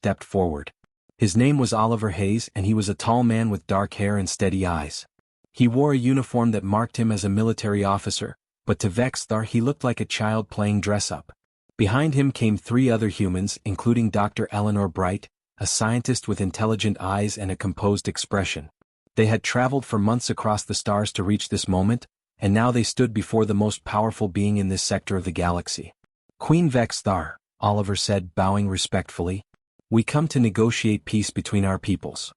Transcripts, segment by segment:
stepped forward. His name was Oliver Hayes, and he was a tall man with dark hair and steady eyes. He wore a uniform that marked him as a military officer, but to Vexthar he looked like a child playing dress-up. Behind him came 3 other humans, including Dr. Eleanor Bright, a scientist with intelligent eyes and a composed expression. They had traveled for months across the stars to reach this moment, and now they stood before the most powerful being in this sector of the galaxy. Queen Vexthar, Oliver said, bowing respectfully. We come to negotiate peace between our peoples.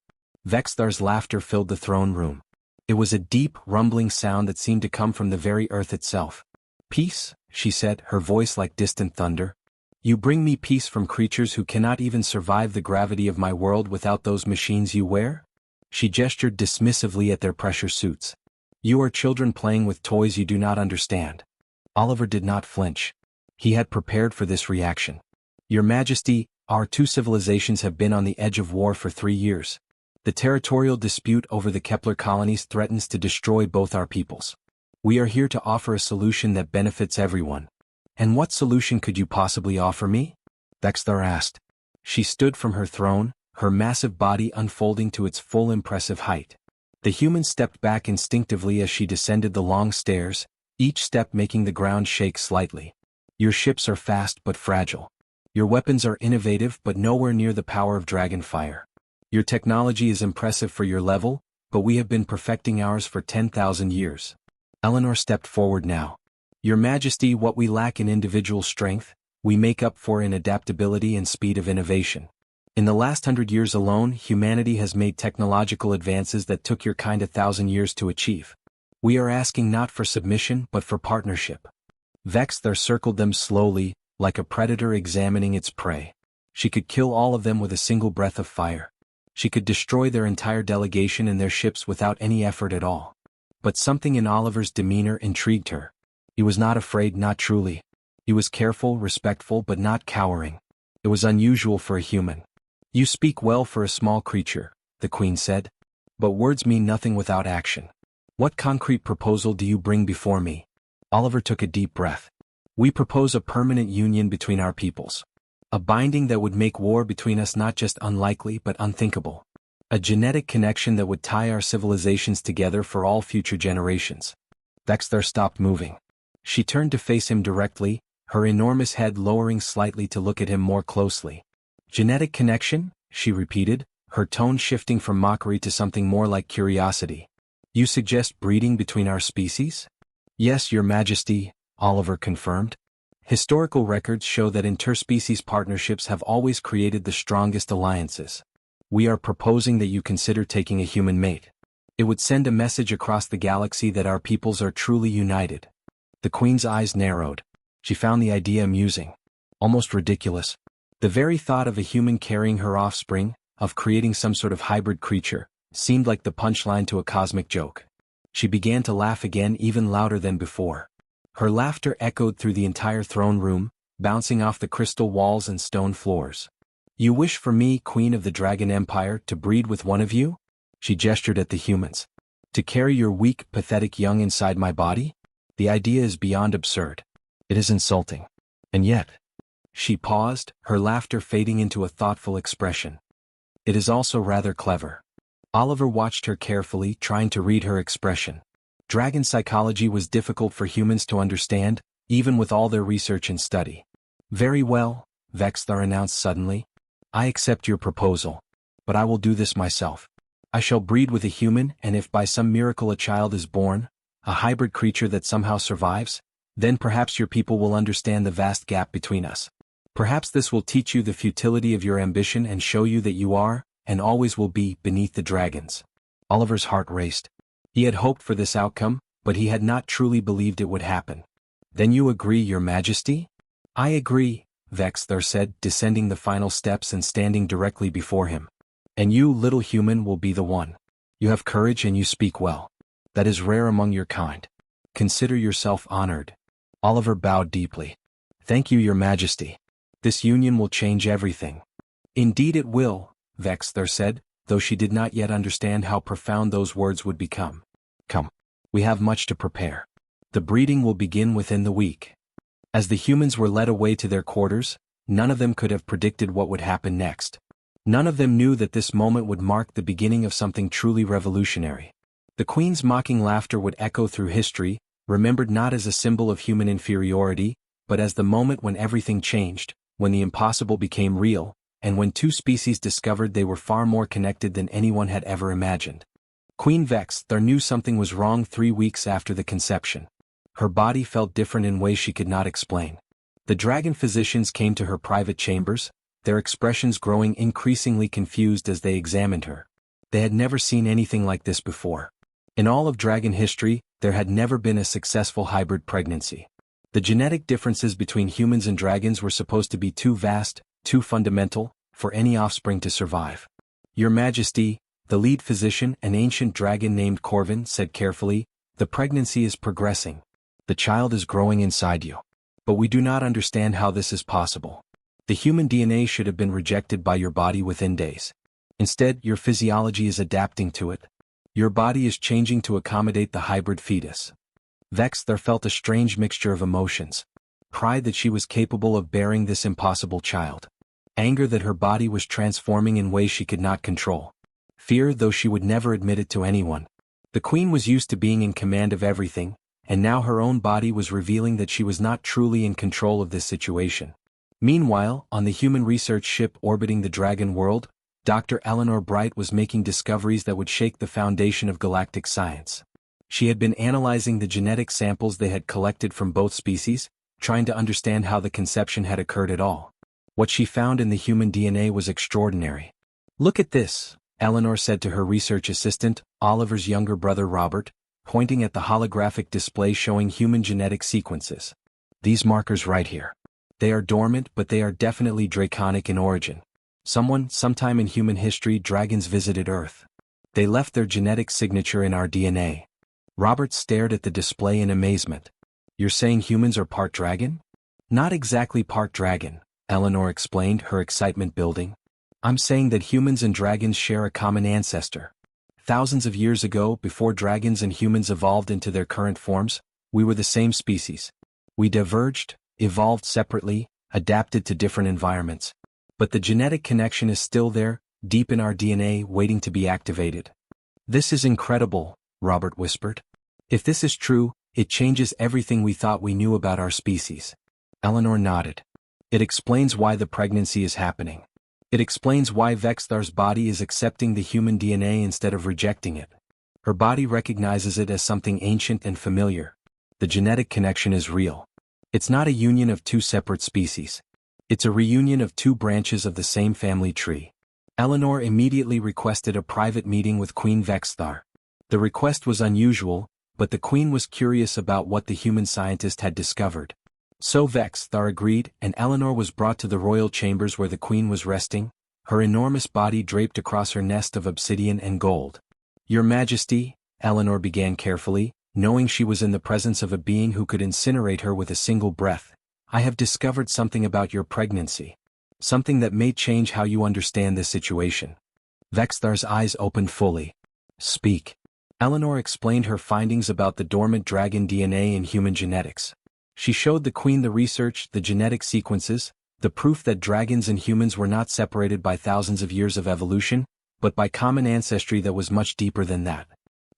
Vexthar's laughter filled the throne room. It was a deep, rumbling sound that seemed to come from the very earth itself. Peace, she said, her voice like distant thunder. You bring me peace from creatures who cannot even survive the gravity of my world without those machines you wear? She gestured dismissively at their pressure suits. You are children playing with toys you do not understand. Oliver did not flinch. He had prepared for this reaction. Your Majesty, our 2 civilizations have been on the edge of war for 3 years. The territorial dispute over the Kepler colonies threatens to destroy both our peoples. We are here to offer a solution that benefits everyone. And what solution could you possibly offer me? Vexthar asked. She stood from her throne, her massive body unfolding to its full impressive height. The human stepped back instinctively as she descended the long stairs, each step making the ground shake slightly. Your ships are fast but fragile. Your weapons are innovative but nowhere near the power of dragonfire. Your technology is impressive for your level, but we have been perfecting ours for 10,000 years. Eleanor stepped forward now. Your Majesty, what we lack in individual strength, we make up for in adaptability and speed of innovation. In the last 100 years alone, humanity has made technological advances that took your kind 1,000 years to achieve. We are asking not for submission but for partnership. Vexthar circled them slowly, like a predator examining its prey. She could kill all of them with a single breath of fire. She could destroy their entire delegation and their ships without any effort at all. But something in Oliver's demeanor intrigued her. He was not afraid, not truly. He was careful, respectful, but not cowering. It was unusual for a human. You speak well for a small creature, the Queen said. But words mean nothing without action. What concrete proposal do you bring before me? Oliver took a deep breath. We propose a permanent union between our peoples. A binding that would make war between us not just unlikely but unthinkable. A genetic connection that would tie our civilizations together for all future generations. Vexthar stopped moving. She turned to face him directly, her enormous head lowering slightly to look at him more closely. Genetic connection, she repeated, her tone shifting from mockery to something more like curiosity. You suggest breeding between our species? Yes, Your Majesty, Oliver confirmed. Historical records show that interspecies partnerships have always created the strongest alliances. We are proposing that you consider taking a human mate. It would send a message across the galaxy that our peoples are truly united. The Queen's eyes narrowed. She found the idea amusing. Almost ridiculous. The very thought of a human carrying her offspring, of creating some sort of hybrid creature, seemed like the punchline to a cosmic joke. She began to laugh again, even louder than before. Her laughter echoed through the entire throne room, bouncing off the crystal walls and stone floors. You wish for me, Queen of the Dragon Empire, to breed with one of you? She gestured at the humans. To carry your weak, pathetic young inside my body? The idea is beyond absurd. It is insulting. And yet... She paused, her laughter fading into a thoughtful expression. It is also rather clever. Oliver watched her carefully, trying to read her expression. Dragon psychology was difficult for humans to understand, even with all their research and study. Very well, Vexthar announced suddenly. I accept your proposal. But I will do this myself. I shall breed with a human, and if by some miracle a child is born, a hybrid creature that somehow survives, then perhaps your people will understand the vast gap between us. Perhaps this will teach you the futility of your ambition and show you that you are, and always will be, beneath the dragons. Oliver's heart raced. He had hoped for this outcome, but he had not truly believed it would happen. Then you agree, Your Majesty? I agree, Vexthar said, descending the final steps and standing directly before him. And you, little human, will be the one. You have courage and you speak well. That is rare among your kind. Consider yourself honored. Oliver bowed deeply. Thank you, Your Majesty. This union will change everything. Indeed it will, Vexthar said, though she did not yet understand how profound those words would become. Come. We have much to prepare. The breeding will begin within the week. As the humans were led away to their quarters, none of them could have predicted what would happen next. None of them knew that this moment would mark the beginning of something truly revolutionary. The Queen's mocking laughter would echo through history, remembered not as a symbol of human inferiority, but as the moment when everything changed, when the impossible became real, and when two species discovered they were far more connected than anyone had ever imagined. Queen Vexthar knew something was wrong 3 weeks after the conception. Her body felt different in ways she could not explain. The dragon physicians came to her private chambers, their expressions growing increasingly confused as they examined her. They had never seen anything like this before. In all of dragon history, there had never been a successful hybrid pregnancy. The genetic differences between humans and dragons were supposed to be too vast, too fundamental, for any offspring to survive. Your Majesty, the lead physician, an ancient dragon named Corvin, said carefully, the pregnancy is progressing. The child is growing inside you. But we do not understand how this is possible. The human DNA should have been rejected by your body within days. Instead, your physiology is adapting to it. Your body is changing to accommodate the hybrid fetus. Vexthar felt a strange mixture of emotions. Pride that she was capable of bearing this impossible child. Anger that her body was transforming in ways she could not control. Fear, though she would never admit it to anyone. The Queen was used to being in command of everything, and now her own body was revealing that she was not truly in control of this situation. Meanwhile, on the human research ship orbiting the Dragon world, Dr. Eleanor Bright was making discoveries that would shake the foundation of galactic science. She had been analyzing the genetic samples they had collected from both species, trying to understand how the conception had occurred at all. What she found in the human DNA was extraordinary. Look at this, Eleanor said to her research assistant, Oliver's younger brother Robert, pointing at the holographic display showing human genetic sequences. These markers right here. They are dormant, but they are definitely draconic in origin. Sometime in human history, dragons visited Earth. They left their genetic signature in our DNA. Robert stared at the display in amazement. You're saying humans are part dragon? Not exactly part dragon, Eleanor explained, her excitement building. I'm saying that humans and dragons share a common ancestor. Thousands of years ago, before dragons and humans evolved into their current forms, we were the same species. We diverged, evolved separately, adapted to different environments. But the genetic connection is still there, deep in our DNA, waiting to be activated. This is incredible, Robert whispered. If this is true, it changes everything we thought we knew about our species. Eleanor nodded. It explains why the pregnancy is happening. It explains why Vexthar's body is accepting the human DNA instead of rejecting it. Her body recognizes it as something ancient and familiar. The genetic connection is real. It's not a union of two separate species. It's a reunion of two branches of the same family tree. Eleanor immediately requested a private meeting with Queen Vexthar. The request was unusual, but the Queen was curious about what the human scientist had discovered. So Vexthar agreed, and Eleanor was brought to the royal chambers where the Queen was resting, her enormous body draped across her nest of obsidian and gold. Your Majesty, Eleanor began carefully, knowing she was in the presence of a being who could incinerate her with a single breath. I have discovered something about your pregnancy. Something that may change how you understand this situation. Vexthar's eyes opened fully. Speak. Eleanor explained her findings about the dormant dragon DNA in human genetics. She showed the Queen the research, the genetic sequences, the proof that dragons and humans were not separated by thousands of years of evolution, but by common ancestry that was much deeper than that.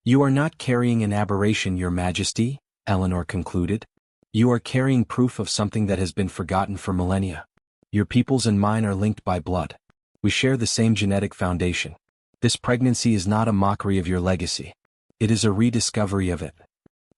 You are not carrying an aberration, Your Majesty, Eleanor concluded. You are carrying proof of something that has been forgotten for millennia. Your peoples and mine are linked by blood. We share the same genetic foundation. This pregnancy is not a mockery of your legacy. It is a rediscovery of it.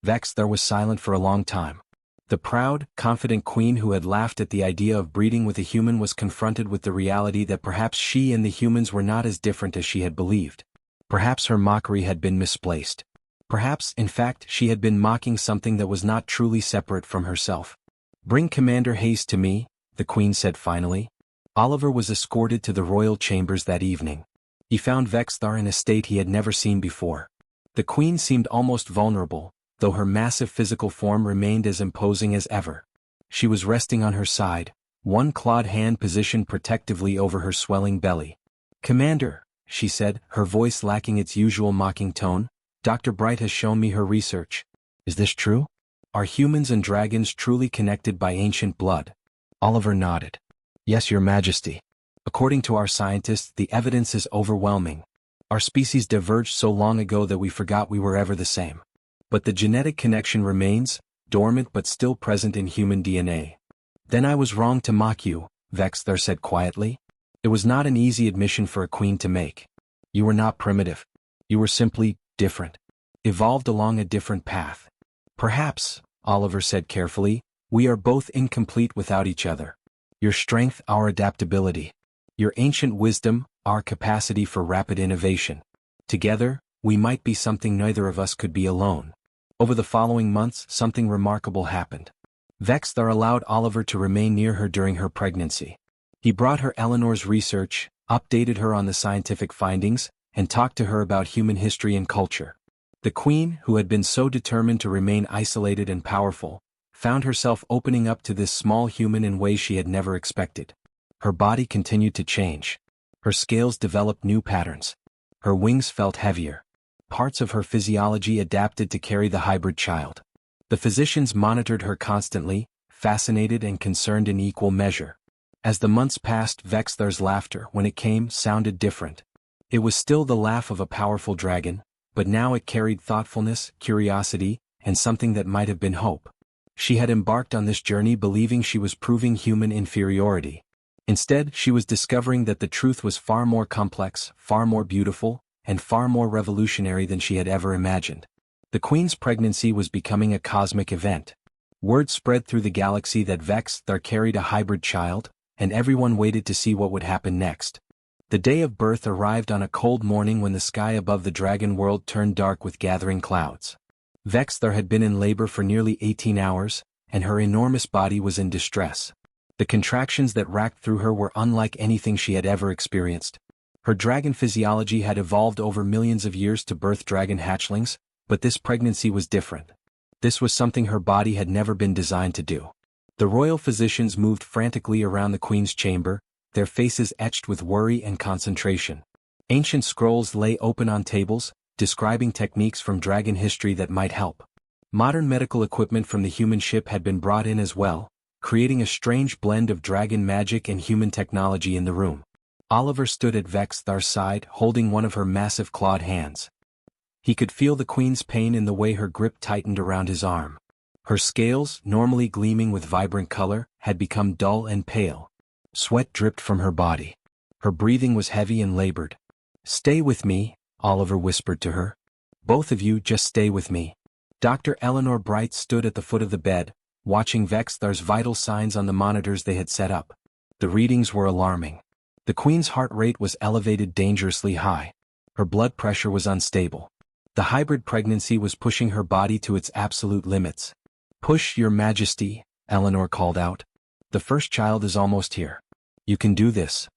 Vexthar was silent for a long time. The proud, confident Queen who had laughed at the idea of breeding with a human was confronted with the reality that perhaps she and the humans were not as different as she had believed. Perhaps her mockery had been misplaced. Perhaps, in fact, she had been mocking something that was not truly separate from herself. Bring Commander Hayes to me, the Queen said finally. Oliver was escorted to the royal chambers that evening. He found Vexthar in a state he had never seen before. The Queen seemed almost vulnerable, though her massive physical form remained as imposing as ever. She was resting on her side, one clawed hand positioned protectively over her swelling belly. Commander, she said, her voice lacking its usual mocking tone, Dr. Bright has shown me her research. Is this true? Are humans and dragons truly connected by ancient blood? Oliver nodded. Yes, Your Majesty. According to our scientists, the evidence is overwhelming. Our species diverged so long ago that we forgot we were ever the same. But the genetic connection remains, dormant but still present in human DNA. Then I was wrong to mock you, Vexthar said quietly. It was not an easy admission for a queen to make. You were not primitive. You were simply different. Evolved along a different path. Perhaps, Oliver said carefully, we are both incomplete without each other. Your strength, our adaptability. Your ancient wisdom, our capacity for rapid innovation. Together, we might be something neither of us could be alone. Over the following months, something remarkable happened. Vexthar allowed Oliver to remain near her during her pregnancy. He brought her Eleanor's research, updated her on the scientific findings, and talked to her about human history and culture. The queen, who had been so determined to remain isolated and powerful, found herself opening up to this small human in ways she had never expected. Her body continued to change. Her scales developed new patterns. Her wings felt heavier. Parts of her physiology adapted to carry the hybrid child. The physicians monitored her constantly, fascinated and concerned in equal measure. As the months passed, Vexthar's laughter, when it came, sounded different. It was still the laugh of a powerful dragon, but now it carried thoughtfulness, curiosity, and something that might have been hope. She had embarked on this journey believing she was proving human inferiority. Instead, she was discovering that the truth was far more complex, far more beautiful, and far more revolutionary than she had ever imagined. The queen's pregnancy was becoming a cosmic event. Word spread through the galaxy that Vexthar carried a hybrid child, and everyone waited to see what would happen next. The day of birth arrived on a cold morning when the sky above the dragon world turned dark with gathering clouds. Vexthar had been in labor for nearly 18 hours, and her enormous body was in distress. The contractions that racked through her were unlike anything she had ever experienced. Her dragon physiology had evolved over millions of years to birth dragon hatchlings, but this pregnancy was different. This was something her body had never been designed to do. The royal physicians moved frantically around the queen's chamber, their faces etched with worry and concentration. Ancient scrolls lay open on tables, describing techniques from dragon history that might help. Modern medical equipment from the human ship had been brought in as well, creating a strange blend of dragon magic and human technology in the room. Oliver stood at Vexthar's side, holding one of her massive clawed hands. He could feel the queen's pain in the way her grip tightened around his arm. Her scales, normally gleaming with vibrant color, had become dull and pale. Sweat dripped from her body. Her breathing was heavy and labored. "Stay with me," Oliver whispered to her. "Both of you just stay with me." Dr. Eleanor Bright stood at the foot of the bed, watching Vexthar's vital signs on the monitors they had set up. The readings were alarming. The queen's heart rate was elevated dangerously high. Her blood pressure was unstable. The hybrid pregnancy was pushing her body to its absolute limits. "Push, Your Majesty," Eleanor called out. "The first child is almost here. You can do this."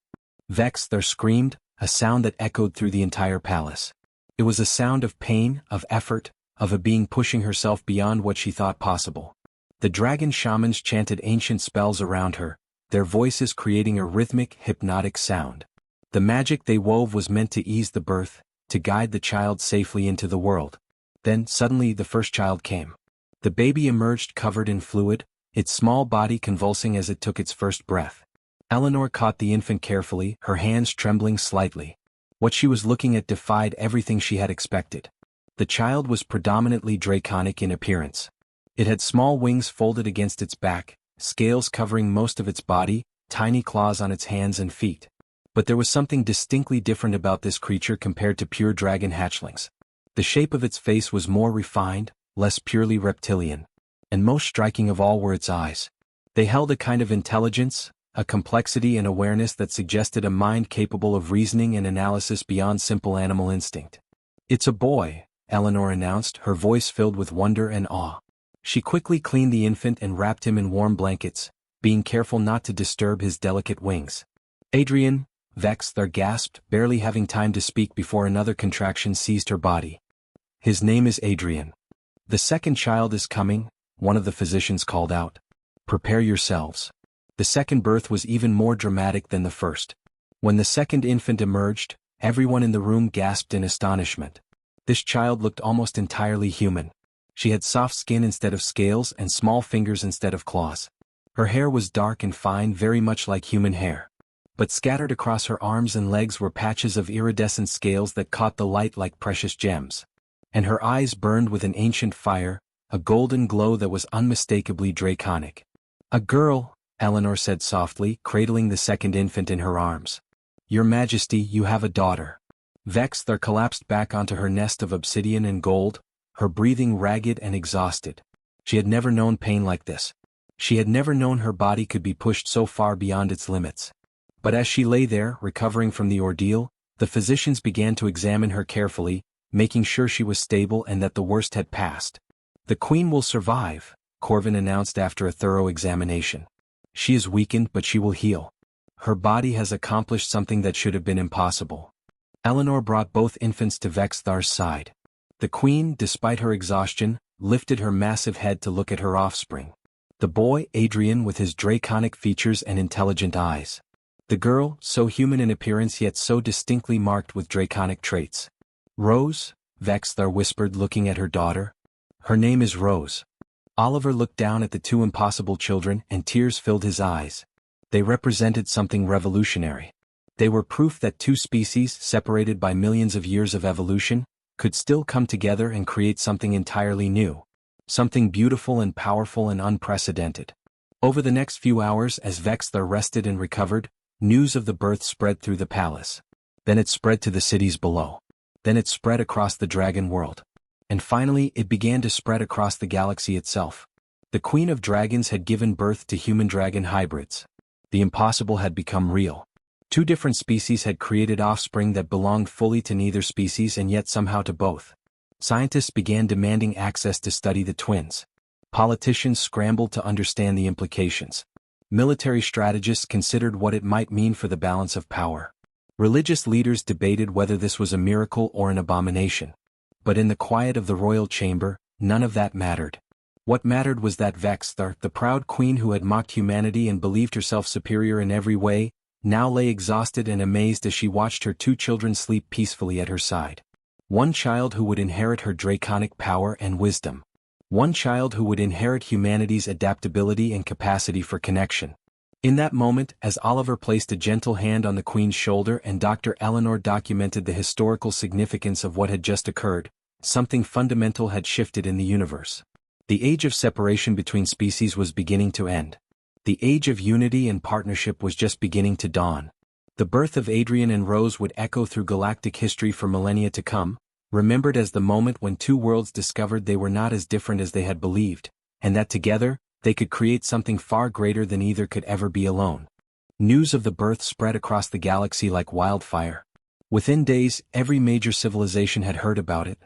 Vexthar screamed, a sound that echoed through the entire palace. It was a sound of pain, of effort, of a being pushing herself beyond what she thought possible. The dragon shamans chanted ancient spells around her, their voices creating a rhythmic, hypnotic sound. The magic they wove was meant to ease the birth, to guide the child safely into the world. Then, suddenly, the first child came. The baby emerged covered in fluid, its small body convulsing as it took its first breath. Eleanor caught the infant carefully, her hands trembling slightly. What she was looking at defied everything she had expected. The child was predominantly draconic in appearance. It had small wings folded against its back, scales covering most of its body, tiny claws on its hands and feet. But there was something distinctly different about this creature compared to pure dragon hatchlings. The shape of its face was more refined, less purely reptilian. And most striking of all were its eyes. They held a kind of intelligence, a complexity and awareness that suggested a mind capable of reasoning and analysis beyond simple animal instinct. "It's a boy," Eleanor announced, her voice filled with wonder and awe. She quickly cleaned the infant and wrapped him in warm blankets, being careful not to disturb his delicate wings. "Adrian," Vexthar gasped, barely having time to speak before another contraction seized her body. "His name is Adrian. The second child is coming," one of the physicians called out. "Prepare yourselves." The second birth was even more dramatic than the first. When the second infant emerged, everyone in the room gasped in astonishment. This child looked almost entirely human. She had soft skin instead of scales and small fingers instead of claws. Her hair was dark and fine, very much like human hair. but scattered across her arms and legs were patches of iridescent scales that caught the light like precious gems. And her eyes burned with an ancient fire, a golden glow that was unmistakably draconic. "A girl," Eleanor said softly, cradling the second infant in her arms. "Your Majesty, you have a daughter." Vexthar collapsed back onto her nest of obsidian and gold, her breathing ragged and exhausted. She had never known pain like this. She had never known her body could be pushed so far beyond its limits. But as she lay there, recovering from the ordeal, the physicians began to examine her carefully, making sure she was stable and that the worst had passed. "The Queen will survive," Corvin announced after a thorough examination. "She is weakened, but she will heal. Her body has accomplished something that should have been impossible." Eleanor brought both infants to Vexthar's side. The Queen, despite her exhaustion, lifted her massive head to look at her offspring. The boy, Adrian, with his draconic features and intelligent eyes. The girl, so human in appearance yet so distinctly marked with draconic traits. "Rose?" Vexthar whispered, looking at her daughter. "Her name is Rose." Oliver looked down at the two impossible children and tears filled his eyes. They represented something revolutionary. They were proof that two species, separated by millions of years of evolution, could still come together and create something entirely new. Something beautiful and powerful and unprecedented. Over the next few hours, as Vexthar rested and recovered, news of the birth spread through the palace. Then it spread to the cities below. Then it spread across the dragon world. And finally, it began to spread across the galaxy itself. The Queen of Dragons had given birth to human-dragon hybrids. The impossible had become real. Two different species had created offspring that belonged fully to neither species and yet somehow to both. Scientists began demanding access to study the twins. Politicians scrambled to understand the implications. Military strategists considered what it might mean for the balance of power. Religious leaders debated whether this was a miracle or an abomination. But in the quiet of the royal chamber, none of that mattered. What mattered was that Vexthar, the proud queen who had mocked humanity and believed herself superior in every way, now lay exhausted and amazed as she watched her two children sleep peacefully at her side. One child who would inherit her draconic power and wisdom. One child who would inherit humanity's adaptability and capacity for connection. In that moment, as Oliver placed a gentle hand on the Queen's shoulder and Dr. Eleanor documented the historical significance of what had just occurred, something fundamental had shifted in the universe. The age of separation between species was beginning to end. The age of unity and partnership was just beginning to dawn. The birth of Adrian and Rose would echo through galactic history for millennia to come, remembered as the moment when two worlds discovered they were not as different as they had believed, and that together, they could create something far greater than either could ever be alone. News of the birth spread across the galaxy like wildfire. Within days, every major civilization had heard about it.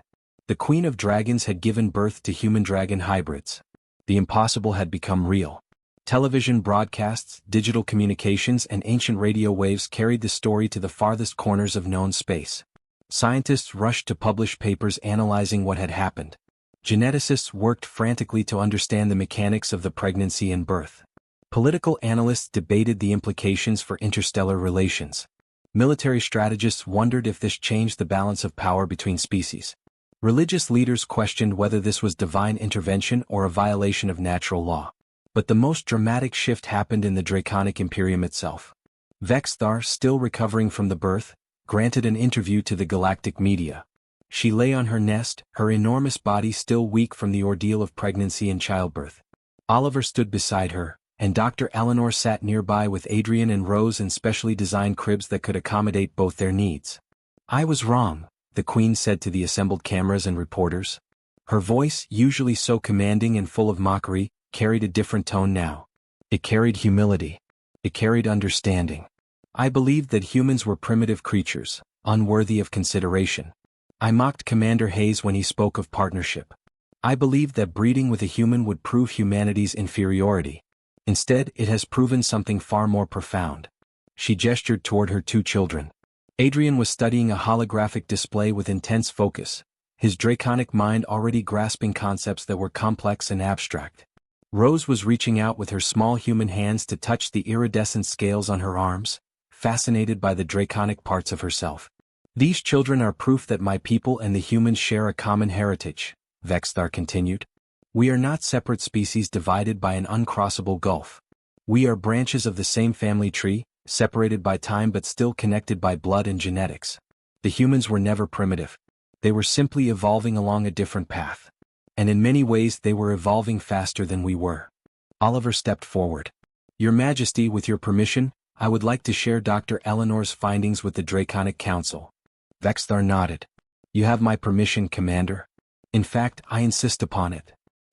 The Queen of Dragons had given birth to human-dragon hybrids. The impossible had become real. Television broadcasts, digital communications, and ancient radio waves carried the story to the farthest corners of known space. Scientists rushed to publish papers analyzing what had happened. Geneticists worked frantically to understand the mechanics of the pregnancy and birth. Political analysts debated the implications for interstellar relations. Military strategists wondered if this changed the balance of power between species. Religious leaders questioned whether this was divine intervention or a violation of natural law. But the most dramatic shift happened in the Draconic Imperium itself. Vexthar, still recovering from the birth, granted an interview to the galactic media. She lay on her nest, her enormous body still weak from the ordeal of pregnancy and childbirth. Oliver stood beside her, and Dr. Eleanor sat nearby with Adrian and Rose in specially designed cribs that could accommodate both their needs. "I was wrong," the Queen said to the assembled cameras and reporters. Her voice, usually so commanding and full of mockery, carried a different tone now. It carried humility. It carried understanding. "I believed that humans were primitive creatures, unworthy of consideration. I mocked Commander Hayes when he spoke of partnership. I believed that breeding with a human would prove humanity's inferiority. Instead, it has proven something far more profound." She gestured toward her two children. Adrian was studying a holographic display with intense focus, his draconic mind already grasping concepts that were complex and abstract. Rose was reaching out with her small human hands to touch the iridescent scales on her arms, fascinated by the draconic parts of herself. "These children are proof that my people and the humans share a common heritage," Vexthar continued. "We are not separate species divided by an uncrossable gulf. We are branches of the same family tree, separated by time but still connected by blood and genetics. The humans were never primitive. They were simply evolving along a different path. And in many ways they were evolving faster than we were. Oliver stepped forward. Your Majesty, with your permission, I would like to share Dr. Eleanor's findings with the Draconic Council. Vexthar nodded. You have my permission, Commander. In fact, I insist upon it.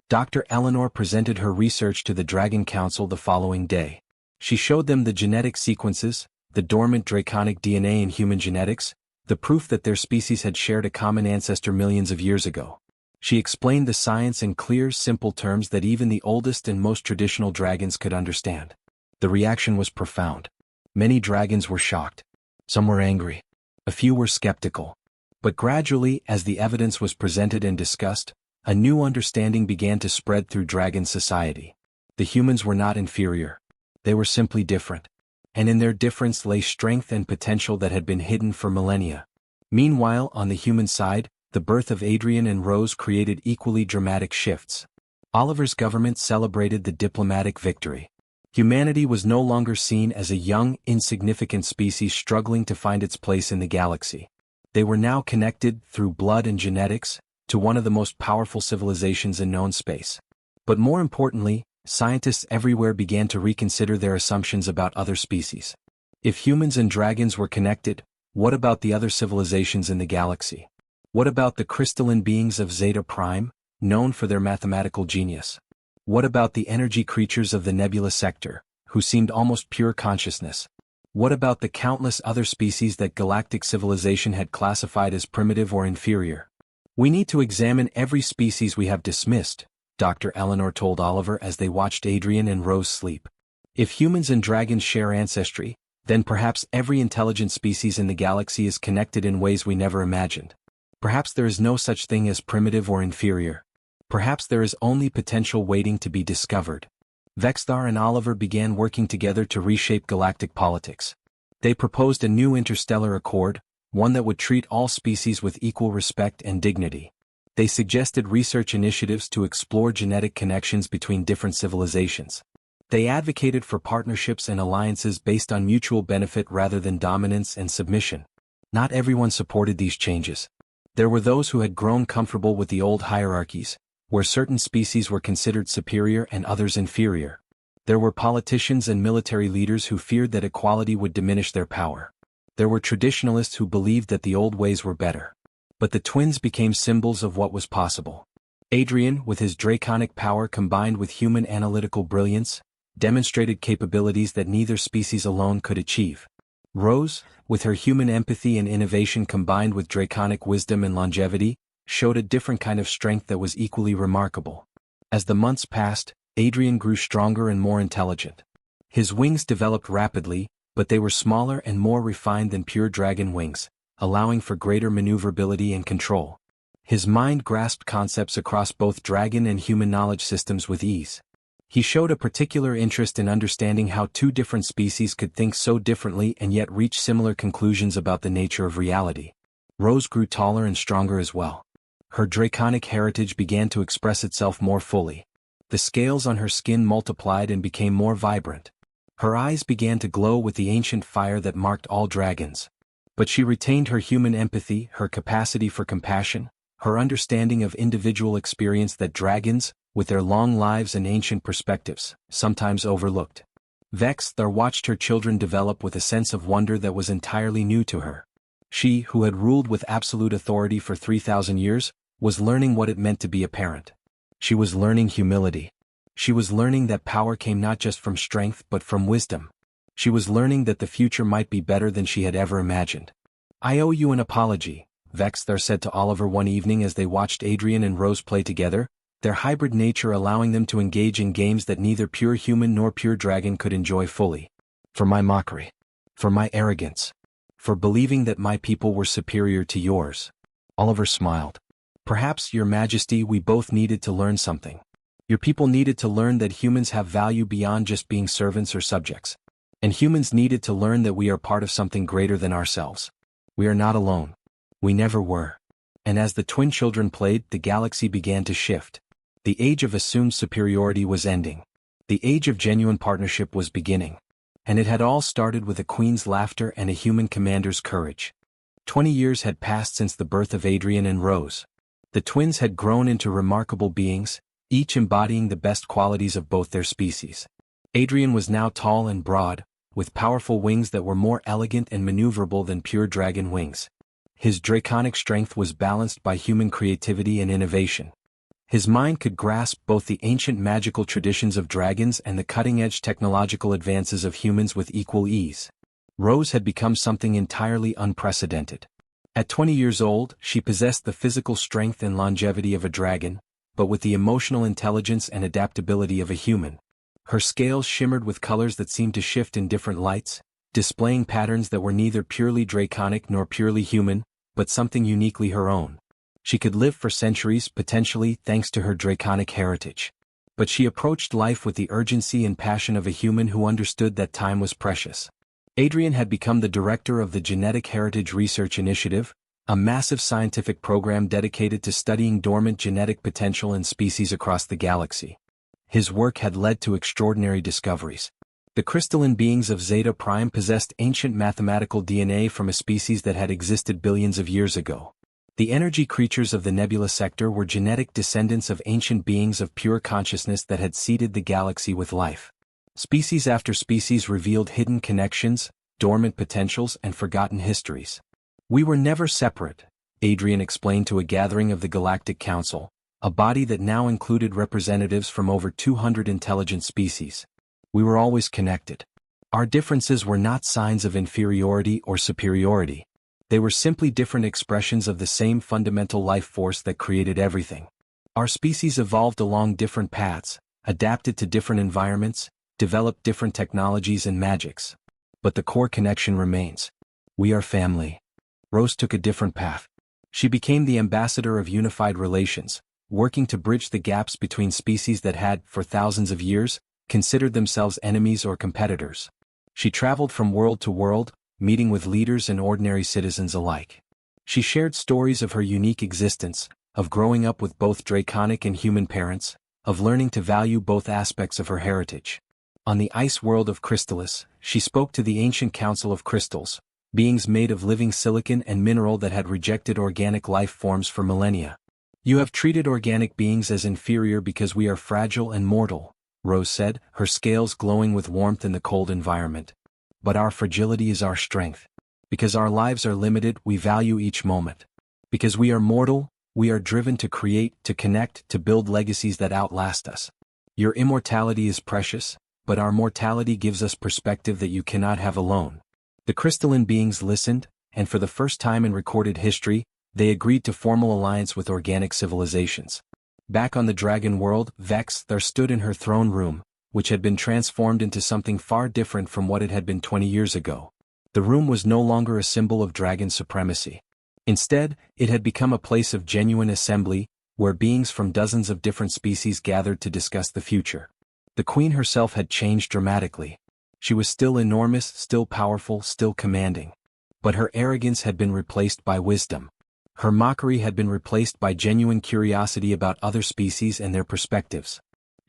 Dr. Eleanor presented her research to the Dragon Council the following day. She showed them the genetic sequences, the dormant draconic DNA in human genetics, the proof that their species had shared a common ancestor millions of years ago. She explained the science in clear, simple terms that even the oldest and most traditional dragons could understand. The reaction was profound. Many dragons were shocked. Some were angry. A few were skeptical. But gradually, as the evidence was presented and discussed, a new understanding began to spread through dragon society. The humans were not inferior. They were simply different. And in their difference lay strength and potential that had been hidden for millennia. Meanwhile, on the human side, the birth of Adrian and Rose created equally dramatic shifts. Oliver's government celebrated the diplomatic victory. Humanity was no longer seen as a young, insignificant species struggling to find its place in the galaxy. They were now connected, through blood and genetics, to one of the most powerful civilizations in known space. But more importantly, scientists everywhere began to reconsider their assumptions about other species. If humans and dragons were connected, what about the other civilizations in the galaxy? What about the crystalline beings of Zeta Prime, known for their mathematical genius? What about the energy creatures of the nebula sector, who seemed almost pure consciousness? What about the countless other species that galactic civilization had classified as primitive or inferior? We need to examine every species we have dismissed, Dr. Eleanor told Oliver as they watched Adrian and Rose sleep. If humans and dragons share ancestry, then perhaps every intelligent species in the galaxy is connected in ways we never imagined. Perhaps there is no such thing as primitive or inferior. Perhaps there is only potential waiting to be discovered. Vexthar and Oliver began working together to reshape galactic politics. They proposed a new interstellar accord, one that would treat all species with equal respect and dignity. They suggested research initiatives to explore genetic connections between different civilizations. They advocated for partnerships and alliances based on mutual benefit rather than dominance and submission. Not everyone supported these changes. There were those who had grown comfortable with the old hierarchies, where certain species were considered superior and others inferior. There were politicians and military leaders who feared that equality would diminish their power. There were traditionalists who believed that the old ways were better. But the twins became symbols of what was possible. Adrian, with his draconic power combined with human analytical brilliance, demonstrated capabilities that neither species alone could achieve. Rose, with her human empathy and innovation combined with draconic wisdom and longevity, showed a different kind of strength that was equally remarkable. As the months passed, Adrian grew stronger and more intelligent. His wings developed rapidly, but they were smaller and more refined than pure dragon wings, allowing for greater maneuverability and control. His mind grasped concepts across both dragon and human knowledge systems with ease. He showed a particular interest in understanding how two different species could think so differently and yet reach similar conclusions about the nature of reality. Rose grew taller and stronger as well. Her draconic heritage began to express itself more fully. The scales on her skin multiplied and became more vibrant. Her eyes began to glow with the ancient fire that marked all dragons. But she retained her human empathy, her capacity for compassion, her understanding of individual experience that dragons, with their long lives and ancient perspectives, sometimes overlooked. Vexthar watched her children develop with a sense of wonder that was entirely new to her. She, who had ruled with absolute authority for 3,000 years, was learning what it meant to be a parent. She was learning humility. She was learning that power came not just from strength but from wisdom. She was learning that the future might be better than she had ever imagined. "I owe you an apology," Vexthar said to Oliver one evening as they watched Adrian and Rose play together, their hybrid nature allowing them to engage in games that neither pure human nor pure dragon could enjoy fully. "For my mockery. For my arrogance. For believing that my people were superior to yours." Oliver smiled. "Perhaps, Your Majesty, we both needed to learn something. Your people needed to learn that humans have value beyond just being servants or subjects. And humans needed to learn that we are part of something greater than ourselves. We are not alone. We never were." And as the twin children played, the galaxy began to shift. The age of assumed superiority was ending. The age of genuine partnership was beginning. And it had all started with a queen's laughter and a human commander's courage. 20 years had passed since the birth of Adrian and Rose. The twins had grown into remarkable beings, each embodying the best qualities of both their species. Adrian was now tall and broad, with powerful wings that were more elegant and maneuverable than pure dragon wings. His draconic strength was balanced by human creativity and innovation. His mind could grasp both the ancient magical traditions of dragons and the cutting-edge technological advances of humans with equal ease. Rose had become something entirely unprecedented. At 20 years old, she possessed the physical strength and longevity of a dragon, but with the emotional intelligence and adaptability of a human. Her scales shimmered with colors that seemed to shift in different lights, displaying patterns that were neither purely draconic nor purely human, but something uniquely her own. She could live for centuries, potentially thanks to her draconic heritage. But she approached life with the urgency and passion of a human who understood that time was precious. Adrian had become the director of the Genetic Heritage Research Initiative, a massive scientific program dedicated to studying dormant genetic potential in species across the galaxy. His work had led to extraordinary discoveries. The crystalline beings of Zeta Prime possessed ancient mathematical DNA from a species that had existed billions of years ago. The energy creatures of the nebula sector were genetic descendants of ancient beings of pure consciousness that had seeded the galaxy with life. Species after species revealed hidden connections, dormant potentials, and forgotten histories. We were never separate, Adrian explained to a gathering of the Galactic Council, a body that now included representatives from over 200 intelligent species. We were always connected. Our differences were not signs of inferiority or superiority. They were simply different expressions of the same fundamental life force that created everything. Our species evolved along different paths, adapted to different environments, developed different technologies and magics. But the core connection remains. We are family. Rose took a different path. She became the ambassador of unified relations, working to bridge the gaps between species that had, for thousands of years, considered themselves enemies or competitors. She traveled from world to world, meeting with leaders and ordinary citizens alike. She shared stories of her unique existence, of growing up with both draconic and human parents, of learning to value both aspects of her heritage. On the ice world of Crystallis, she spoke to the ancient council of crystals, beings made of living silicon and mineral that had rejected organic life forms for millennia. You have treated organic beings as inferior because we are fragile and mortal, Rose said, her scales glowing with warmth in the cold environment. But our fragility is our strength. Because our lives are limited, we value each moment. Because we are mortal, we are driven to create, to connect, to build legacies that outlast us. Your immortality is precious, but our mortality gives us perspective that you cannot have alone. The crystalline beings listened, and for the first time in recorded history, they agreed to formal alliance with organic civilizations. Back on the dragon world, Vex there stood in her throne room, which had been transformed into something far different from what it had been 20 years ago. The room was no longer a symbol of dragon supremacy. Instead, it had become a place of genuine assembly, where beings from dozens of different species gathered to discuss the future. The queen herself had changed dramatically. She was still enormous, still powerful, still commanding. But her arrogance had been replaced by wisdom. Her mockery had been replaced by genuine curiosity about other species and their perspectives.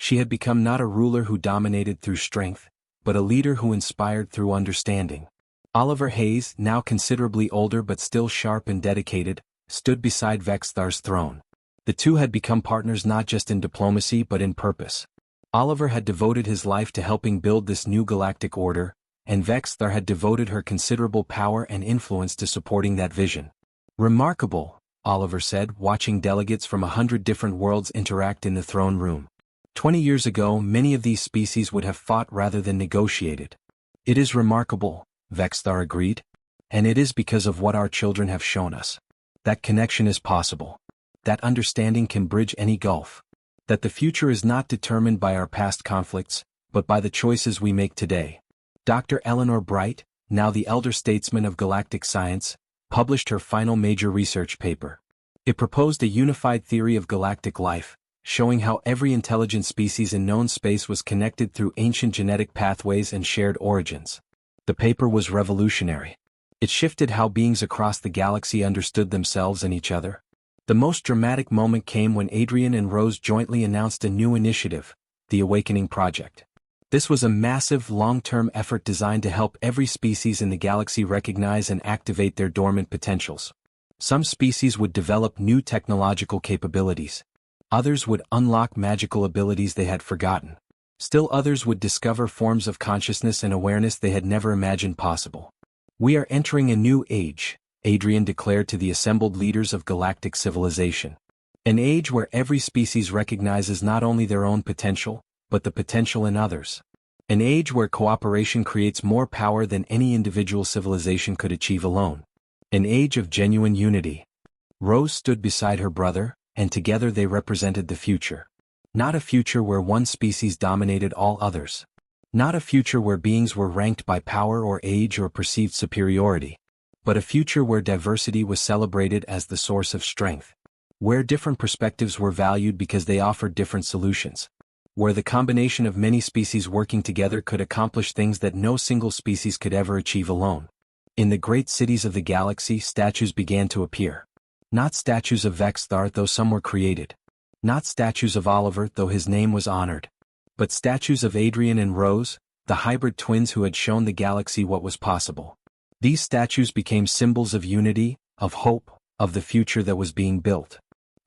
She had become not a ruler who dominated through strength, but a leader who inspired through understanding. Oliver Hayes, now considerably older but still sharp and dedicated, stood beside Vexthar's throne. The two had become partners not just in diplomacy but in purpose. Oliver had devoted his life to helping build this new galactic order, and Vexthar had devoted her considerable power and influence to supporting that vision. Remarkable, Oliver said, watching delegates from 100 different worlds interact in the throne room. 20 years ago, many of these species would have fought rather than negotiated. It is remarkable, Vexthar agreed. And it is because of what our children have shown us. That connection is possible. That understanding can bridge any gulf. That the future is not determined by our past conflicts, but by the choices we make today. Dr. Eleanor Bright, now the elder statesman of galactic science, published her final major research paper. It proposed a unified theory of galactic life, showing how every intelligent species in known space was connected through ancient genetic pathways and shared origins. The paper was revolutionary. It shifted how beings across the galaxy understood themselves and each other. The most dramatic moment came when Adrian and Rose jointly announced a new initiative, the Awakening Project. This was a massive, long-term effort designed to help every species in the galaxy recognize and activate their dormant potentials. Some species would develop new technological capabilities. Others would unlock magical abilities they had forgotten. Still others would discover forms of consciousness and awareness they had never imagined possible. "We are entering a new age," Adrian declared to the assembled leaders of galactic civilization. "An age where every species recognizes not only their own potential, but the potential in others. An age where cooperation creates more power than any individual civilization could achieve alone. An age of genuine unity." Rose stood beside her brother, and together they represented the future. Not a future where one species dominated all others. Not a future where beings were ranked by power or age or perceived superiority. But a future where diversity was celebrated as the source of strength. Where different perspectives were valued because they offered different solutions. Where the combination of many species working together could accomplish things that no single species could ever achieve alone. In the great cities of the galaxy, statues began to appear. Not statues of Vexthar, though some were created. Not statues of Oliver, though his name was honored. But statues of Adrian and Rose, the hybrid twins who had shown the galaxy what was possible. These statues became symbols of unity, of hope, of the future that was being built.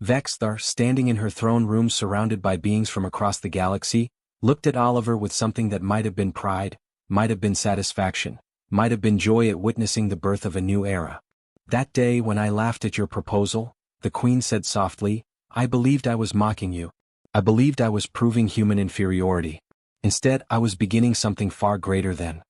Vexthar, standing in her throne room surrounded by beings from across the galaxy, looked at Oliver with something that might have been pride, might have been satisfaction, might have been joy at witnessing the birth of a new era. "That day when I laughed at your proposal," the Queen said softly, "I believed I was mocking you. I believed I was proving human inferiority. Instead, I was beginning something far greater then.